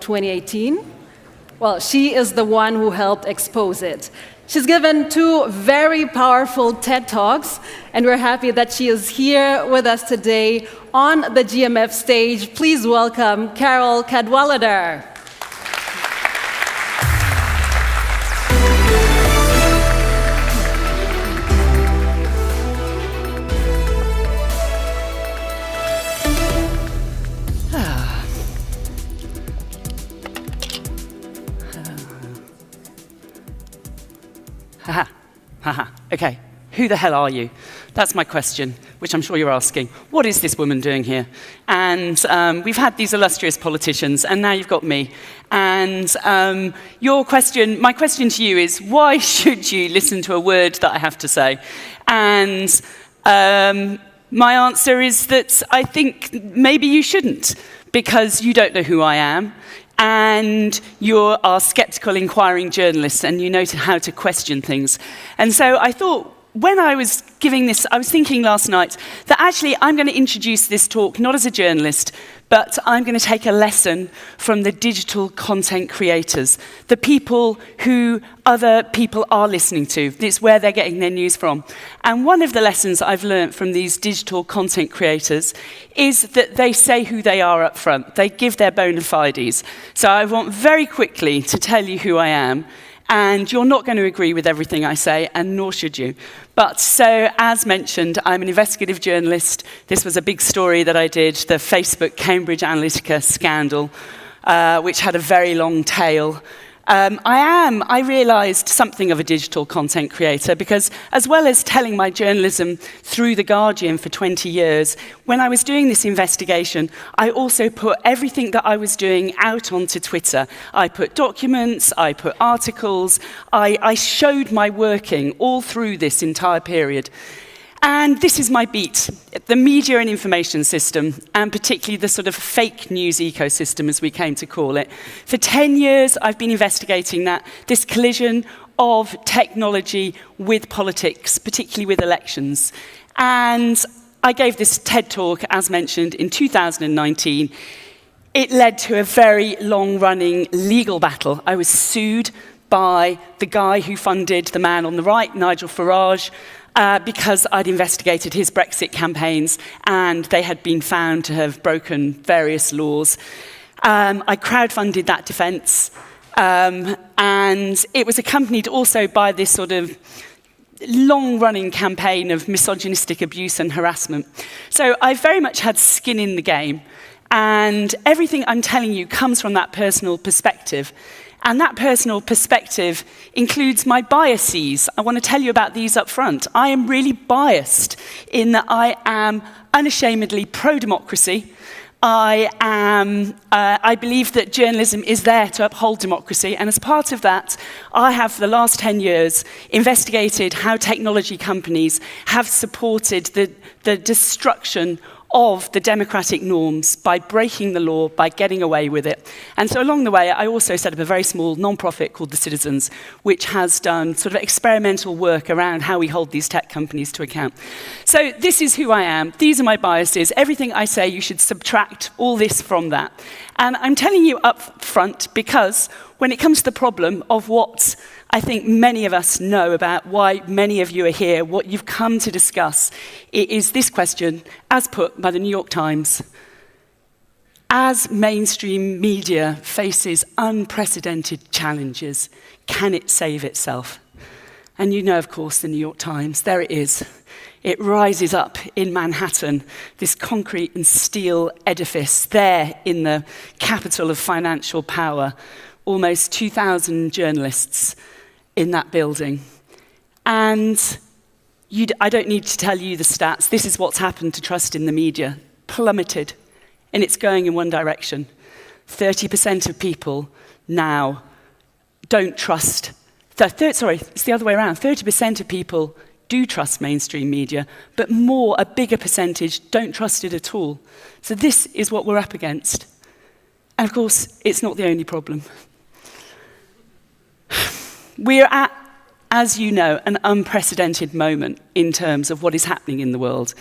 2018. Well, she is the one who helped expose it. She's given 2 very powerful TED Talks, and we're happy that she is here with us today on the GMF stage. Please welcome Carole Cadwalladr. Okay, who the hell are you? That's my question, which I'm sure you're asking. What is this woman doing here? And we've had these illustrious politicians, and now you've got me. And my question to you is, why should you listen to a word that I have to say? And my answer is that I think maybe you shouldn't, because you don't know who I am. And you are skeptical, inquiring journalists, and you know how to question things. And so I thought, when I was giving this, I was thinking last night that actually I'm going to introduce this talk not as a journalist, but I'm going to take a lesson from the digital content creators, the people who other people are listening to. It's where they're getting their news from. And one of the lessons I've learned from these digital content creators is that they say who they are up front. They give their bona fides. So I want very quickly to tell you who I am. And you're not going to agree with everything I say, and nor should you. But so, as mentioned, I'm an investigative journalist. This was a big story that I did, the Facebook Cambridge Analytica scandal, which had a very long tail. I realised something of a digital content creator because, as well as telling my journalism through The Guardian for 20 years, when I was doing this investigation, I also put everything that I was doing out onto Twitter. I put documents, I put articles, I showed my working all through this entire period. And this is my beat, the media and information system, and particularly the sort of fake news ecosystem, as we came to call it. For 10 years, I've been investigating this collision of technology with politics, particularly with elections. And I gave this TED Talk, as mentioned, in 2019. It led to a very long-running legal battle. I was sued by the guy who funded the man on the right, Nigel Farage, because I'd investigated his Brexit campaigns and they had been found to have broken various laws. I crowdfunded that defence, and it was accompanied also by this sort of long-running campaign of misogynistic abuse and harassment. So I very much had skin in the game, and everything I'm telling you comes from that personal perspective. And that personal perspective includes my biases. I want to tell you about these up front. I am really biased in that I am unashamedly pro-democracy. I believe that journalism is there to uphold democracy, and as part of that, I have for the last 10 years investigated how technology companies have supported the destruction of the democratic norms by breaking the law, by getting away with it. And so along the way, I also set up a very small non-profit called The Citizens, which has done sort of experimental work around how we hold these tech companies to account. So this is who I am. These are my biases. Everything I say, you should subtract all this from that. And I'm telling you up front because when it comes to the problem of what I think many of us know about why many of you are here, what you've come to discuss, it is this question, as put by the New York Times. As mainstream media faces unprecedented challenges, can it save itself? And you know, of course, the New York Times, there it is. It rises up in Manhattan, this concrete and steel edifice there in the capital of financial power. Almost 2,000 journalists in that building. And I don't need to tell you the stats. This is what's happened to trust in the media. Plummeted. And it's going in one direction. 30% of people now don't trust. It's the other way around. 30% of people do trust mainstream media, but a bigger percentage don't trust it at all. So this is what we're up against. And of course, it's not the only problem. We're at, as you know, an unprecedented moment in terms of what is happening in the world.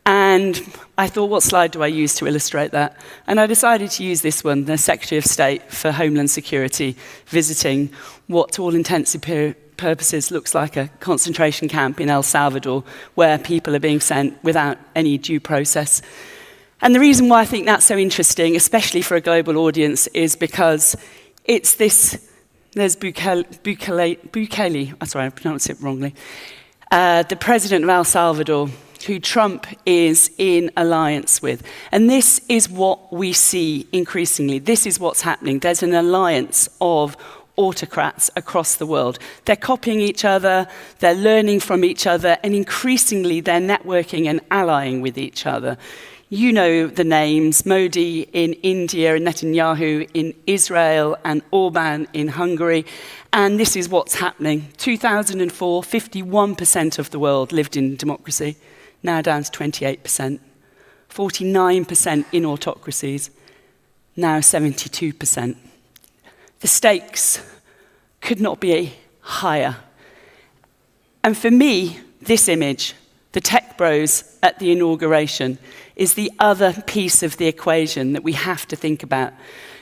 And I thought, what slide do I use to illustrate that? And I decided to use this one, the Secretary of State for Homeland Security visiting what, to all intents and purposes, looks like a concentration camp in El Salvador, where people are being sent without any due process. And the reason why I think that's so interesting, especially for a global audience, is because it's this, there's Bukele, I'm sorry, I pronounced it wrongly, the president of El Salvador, who Trump is in alliance with. And this is what we see increasingly. This is what's happening. There's an alliance of autocrats across the world. They're copying each other, they're learning from each other, and increasingly they're networking and allying with each other. You know the names, Modi in India and Netanyahu in Israel and Orban in Hungary. And this is what's happening. 2004, 51% of the world lived in democracy, now down to 28%. 49% in autocracies, now 72%. The stakes could not be higher. And for me, this image, the tech bros at the inauguration, is the other piece of the equation that we have to think about.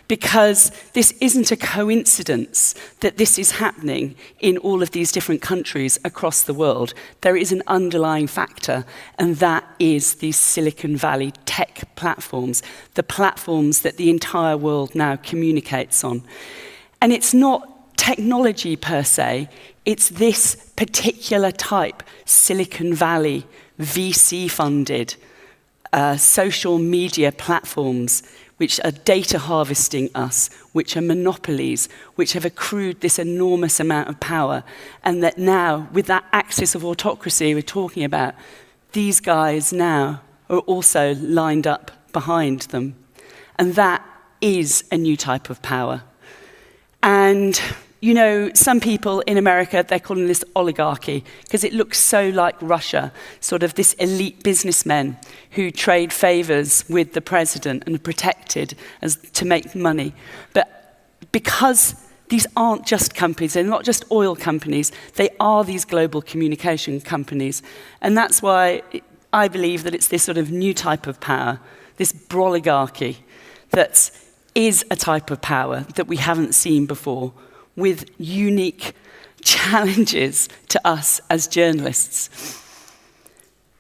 Because this isn't a coincidence that this is happening in all of these different countries across the world. There is an underlying factor, and that is these Silicon Valley tech platforms, the platforms that the entire world now communicates on. And it's not technology per se, it's this particular type, Silicon Valley, VC-funded, social media platforms, which are data harvesting us, which are monopolies, which have accrued this enormous amount of power, and that now, with that axis of autocracy we're talking about, these guys now are also lined up behind them. And that is a new type of power. And, you know, some people in America, they're calling this oligarchy because it looks so like Russia, sort of this elite businessmen who trade favors with the president and are protected as to make money. But because these aren't just companies, they're not just oil companies, they are these global communication companies. And that's why I believe that it's this sort of new type of power, this broligarchy, that is a type of power that we haven't seen before, with unique challenges to us as journalists.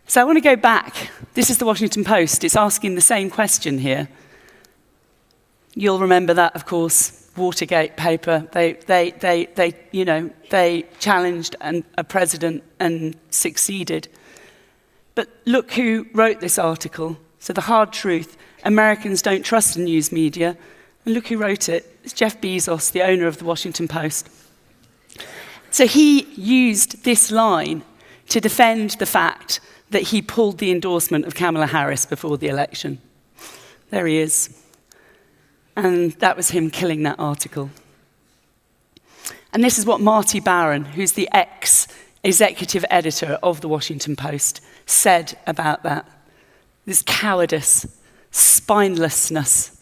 So I want to go back. This is the Washington Post. It's asking the same question here. You'll remember that, of course, Watergate paper. They challenged a president and succeeded. But look who wrote this article. So the hard truth, Americans don't trust the news media. And look who wrote it. It's Jeff Bezos, the owner of the Washington Post. So he used this line to defend the fact that he pulled the endorsement of Kamala Harris before the election. There he is. And that was him killing that article. And this is what Marty Baron, who's the ex-executive editor of the Washington Post, said about that. This cowardice, spinelessness.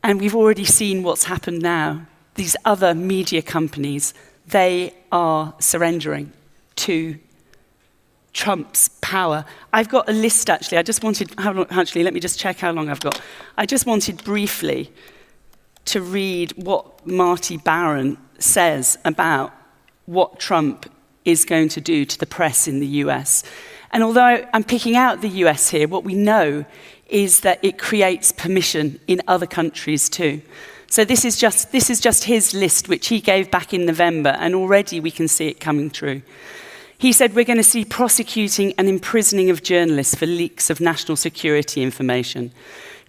And we've already seen what's happened now. These other media companies, they are surrendering to Trump's power. I've got a list, actually. I just wanted, let me just check how long I've got. I just wanted briefly to read what Marty Baron says about what Trump is going to do to the press in the US. And although I'm picking out the US here, what we know is that it creates permission in other countries too. So this is just his list, which he gave back in November, and already we can see it coming true. He said, we're going to see prosecuting and imprisoning of journalists for leaks of national security information.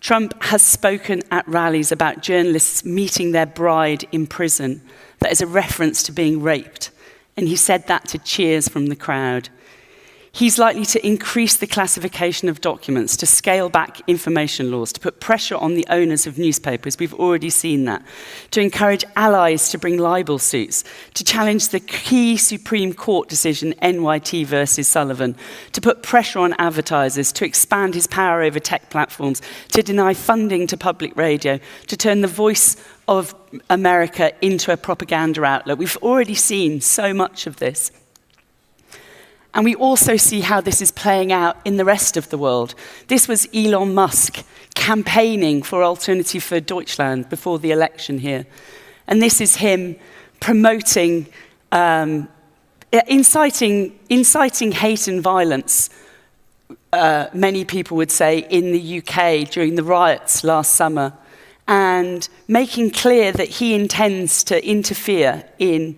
Trump has spoken at rallies about journalists meeting their bride in prison. That is a reference to being raped. And he said that to cheers from the crowd. He's likely to increase the classification of documents, to scale back information laws, to put pressure on the owners of newspapers. We've already seen that. To encourage allies to bring libel suits, to challenge the key Supreme Court decision, NYT versus Sullivan, to put pressure on advertisers, to expand his power over tech platforms, to deny funding to public radio, to turn the voice of America into a propaganda outlet. We've already seen so much of this. And we also see how this is playing out in the rest of the world. This was Elon Musk campaigning for Alternative für Deutschland before the election here. And this is him promoting, inciting hate and violence, many people would say, in the UK during the riots last summer, and making clear that he intends to interfere in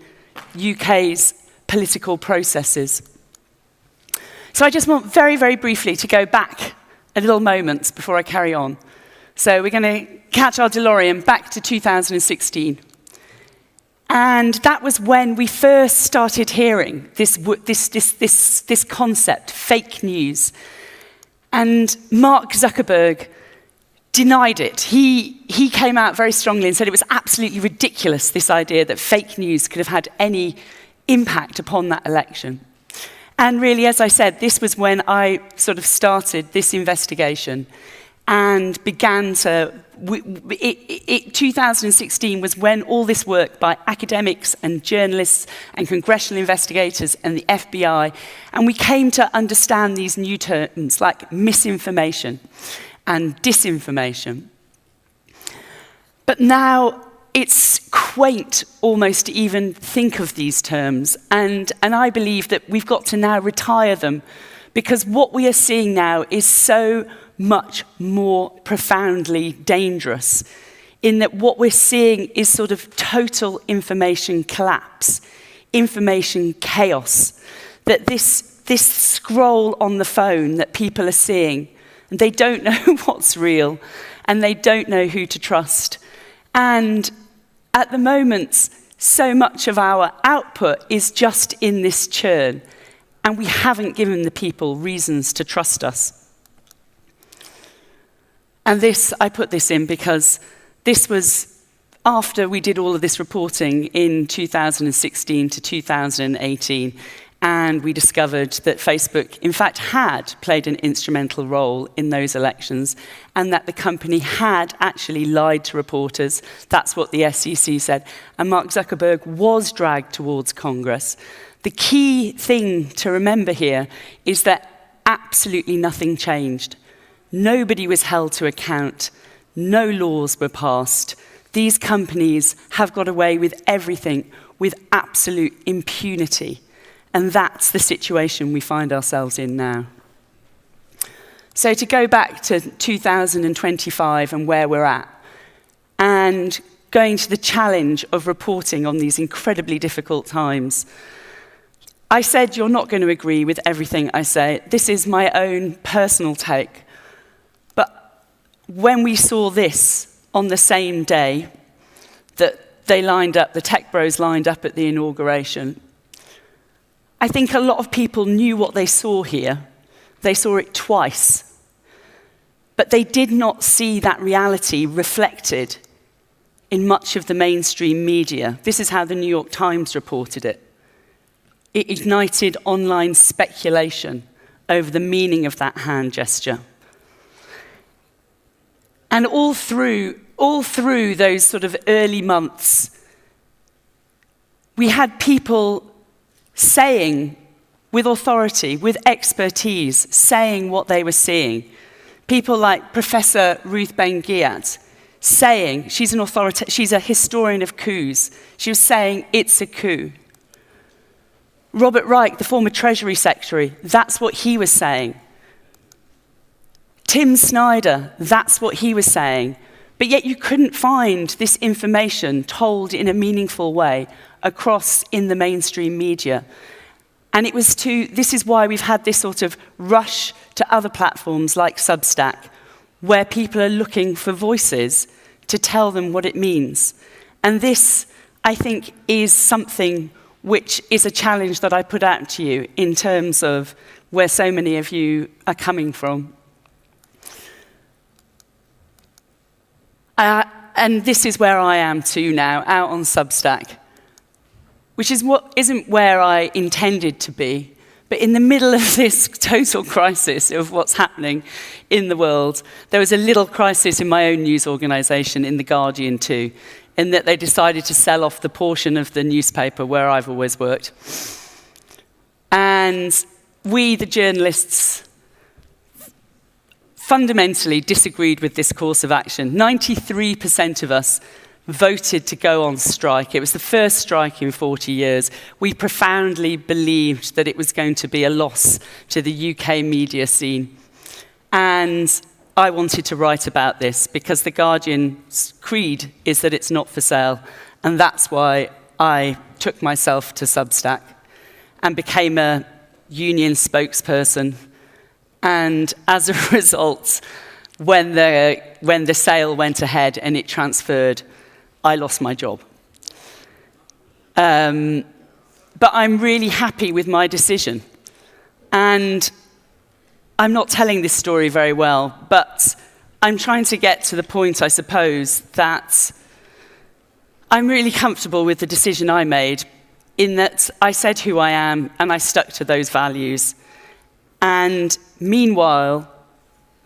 UK's political processes. So I just want very, very briefly to go back a little moment before I carry on. So we're going to catch our DeLorean back to 2016. And that was when we first started hearing this concept, fake news. And Mark Zuckerberg denied it. He came out very strongly and said it was absolutely ridiculous, this idea that fake news could have had any impact upon that election. And really, as I said, this was when I sort of started this investigation and began to... 2016 was when all this work by academics and journalists and congressional investigators and the FBI, and we came to understand these new terms like misinformation and disinformation. But now it's quaint almost to even think of these terms, and I believe that we've got to now retire them, because what we are seeing now is so much more profoundly dangerous, in that what we're seeing is sort of total information collapse, information chaos, that this scroll on the phone that people are seeing, and they don't know what's real, and they don't know who to trust. And at the moment, so much of our output is just in this churn, and we haven't given the people reasons to trust us. And this, I put this in because this was after we did all of this reporting in 2016 to 2018, and we discovered that Facebook, in fact, had played an instrumental role in those elections, and that the company had actually lied to reporters. That's what the SEC said. And Mark Zuckerberg was dragged towards Congress. The key thing to remember here is that absolutely nothing changed. Nobody was held to account. No laws were passed. These companies have got away with everything with absolute impunity. And that's the situation we find ourselves in now. So to go back to 2025 and where we're at, and going to the challenge of reporting on these incredibly difficult times, I said you're not going to agree with everything I say. This is my own personal take. When we saw this on the same day that they lined up, the tech bros lined up at the inauguration, I think a lot of people knew what they saw here. They saw it twice. But they did not see that reality reflected in much of the mainstream media. This is how the New York Times reported it. It ignited online speculation over the meaning of that hand gesture. And all through those sort of early months, we had people saying, with authority, with expertise, saying what they were seeing. People like Professor Ruth Ben-Ghiat saying, she's a historian of coups, she was saying, it's a coup. Robert Reich, the former Treasury Secretary, that's what he was saying. Tim Snyder, that's what he was saying. But yet you couldn't find this information told in a meaningful way across in the mainstream media. And this is why we've had this sort of rush to other platforms like Substack, where people are looking for voices to tell them what it means. And this, I think, is something which is a challenge that I put out to you in terms of where so many of you are coming from. And this is where I am too now, out on Substack, which isn't where I intended to be. But in the middle of this total crisis of what's happening in the world, there was a little crisis in my own news organisation, in The Guardian too, in that they decided to sell off the portion of the newspaper where I've always worked. And we, the journalists, fundamentally disagreed with this course of action. 93% of us voted to go on strike. It was the first strike in 40 years. We profoundly believed that it was going to be a loss to the UK media scene. And I wanted to write about this because The Guardian's creed is that it's not for sale. And that's why I took myself to Substack and became a union spokesperson. And as a result, when the sale went ahead and it transferred, I lost my job. But I'm really happy with my decision. And I'm not telling this story very well, but I'm trying to get to the point, I suppose, that I'm really comfortable with the decision I made, in that I said who I am and I stuck to those values. And meanwhile,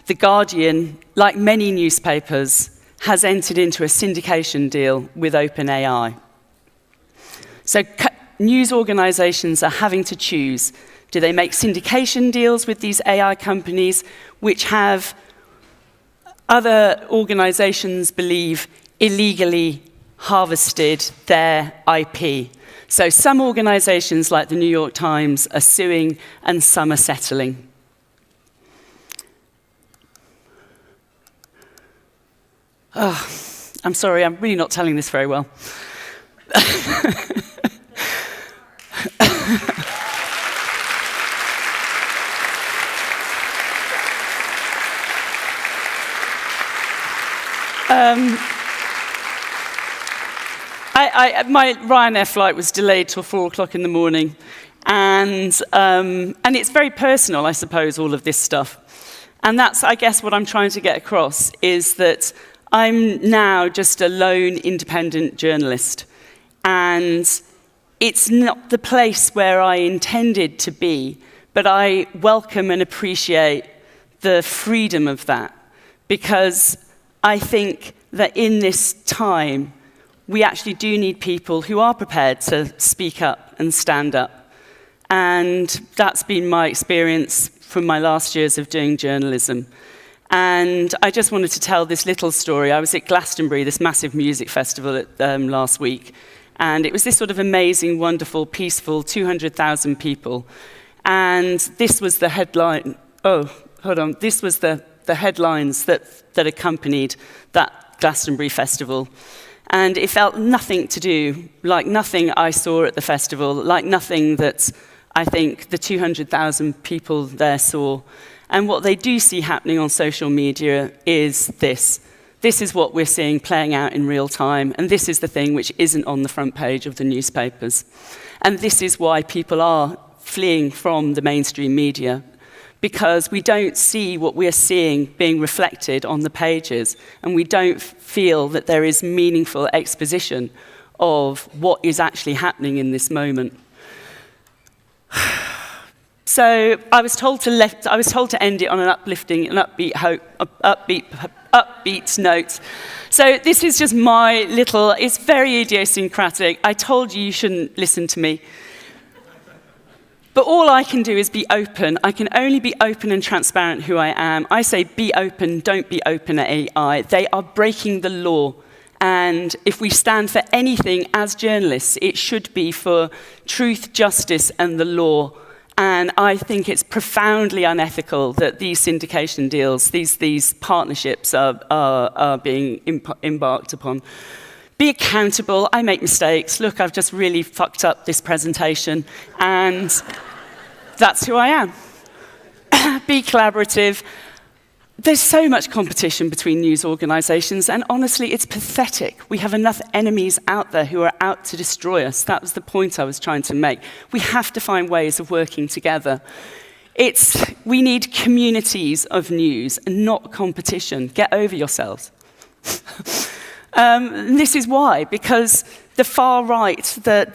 The Guardian, like many newspapers, has entered into a syndication deal with OpenAI. So news organizations are having to choose. Do they make syndication deals with these AI companies, which have, other organizations believe, illegally harvested their IP? So some organizations, like the New York Times, are suing and some are settling. Oh, I'm sorry, I'm really not telling this very well. My Ryanair flight was delayed till 4 o'clock in the morning, and it's very personal, I suppose, all of this stuff. And that's, I guess, what I'm trying to get across, is that I'm now just a lone independent journalist, and it's not the place where I intended to be, but I welcome and appreciate the freedom of that, because I think that in this time, we actually do need people who are prepared to speak up and stand up. And that's been my experience from my last years of doing journalism. And I just wanted to tell this little story. I was at Glastonbury, this massive music festival last week, and it was this sort of amazing, wonderful, peaceful 200,000 people. And this was the headline. Oh, hold on. This was the headlines that accompanied that Glastonbury festival. And it felt nothing to do, like nothing I saw at the festival, like nothing that I think the 200,000 people there saw. And what they do see happening on social media is this. This is what we're seeing playing out in real time, and this is the thing which isn't on the front page of the newspapers. And this is why people are fleeing from the mainstream media, because we don't see what we're seeing being reflected on the pages, and we don't feel that there is meaningful exposition of what is actually happening in this moment. So I was told to end it on an uplifting and upbeat note. So this is just my little, it's very idiosyncratic. I told you shouldn't listen to me. But all I can do is be open. I can only be open and transparent who I am. I say be open, don't be open at AI. They are breaking the law. And if we stand for anything as journalists, it should be for truth, justice, and the law. And I think it's profoundly unethical that these syndication deals, these partnerships are being embarked upon. Be accountable. I make mistakes. Look, I've just really fucked up this presentation, and that's who I am. Be collaborative. There's so much competition between news organizations, and honestly, it's pathetic. We have enough enemies out there who are out to destroy us. That was the point I was trying to make. We have to find ways of working together. We need communities of news and not competition. Get over yourselves. This is why, because the far right, the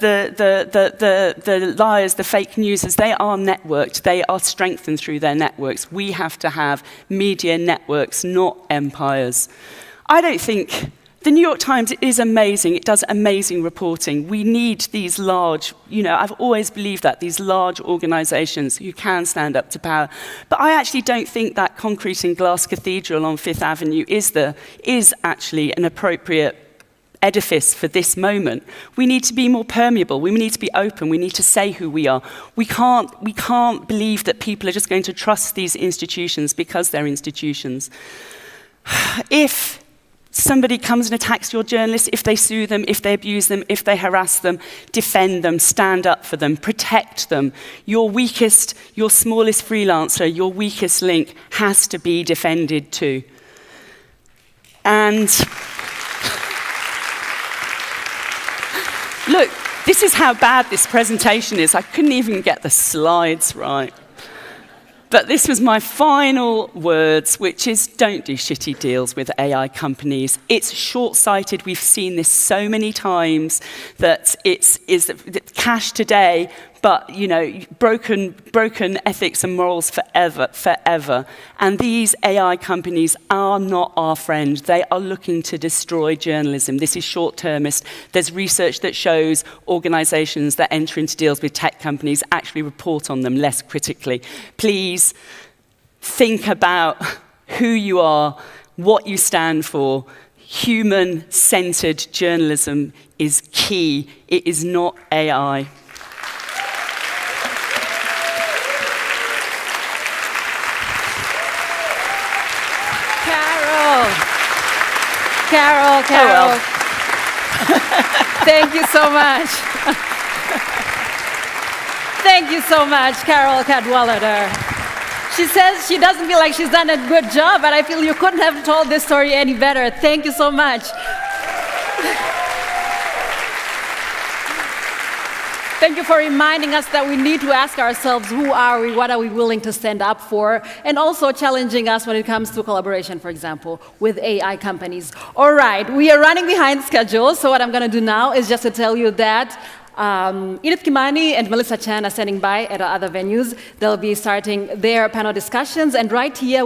liars, the fake newsers, they are networked. They are strengthened through their networks. We have to have media networks, not empires. I don't think The New York Times is amazing. It does amazing reporting. We need these large, I've always believed that, these large organizations who can stand up to power. But I actually don't think that concrete and glass cathedral on Fifth Avenue is actually an appropriate edifice for this moment. We need to be more permeable. We need to be open. We need to say who we are. We can't believe that people are just going to trust these institutions because they're institutions. If somebody comes and attacks your journalists, if they sue them, if they abuse them, if they harass them, defend them, stand up for them, protect them. Your weakest, your smallest freelancer, your weakest link has to be defended too. And look, this is how bad this presentation is. I couldn't even get the slides right. But this was my final words, which is don't do shitty deals with AI companies. It's short-sighted. We've seen this so many times that it's cash today, but broken ethics and morals forever. And these AI companies are not our friend. They are looking to destroy journalism. This is short-termist. There's research that shows organizations that enter into deals with tech companies actually report on them less critically. Please think about who you are, what you stand for. Human-centered journalism is key. It is not AI. Carole. Oh, well. Thank you so much. Thank you so much, Carole Cadwalladr. She says she doesn't feel like she's done a good job, but I feel you couldn't have told this story any better. Thank you so much. Thank you for reminding us that we need to ask ourselves, who are we, what are we willing to stand up for, and also challenging us when it comes to collaboration, for example, with AI companies. All right, we are running behind schedule, so what I'm going to do now is just to tell you that Edith Kimani and Melissa Chan are standing by at our other venues. They'll be starting their panel discussions, and right here we'll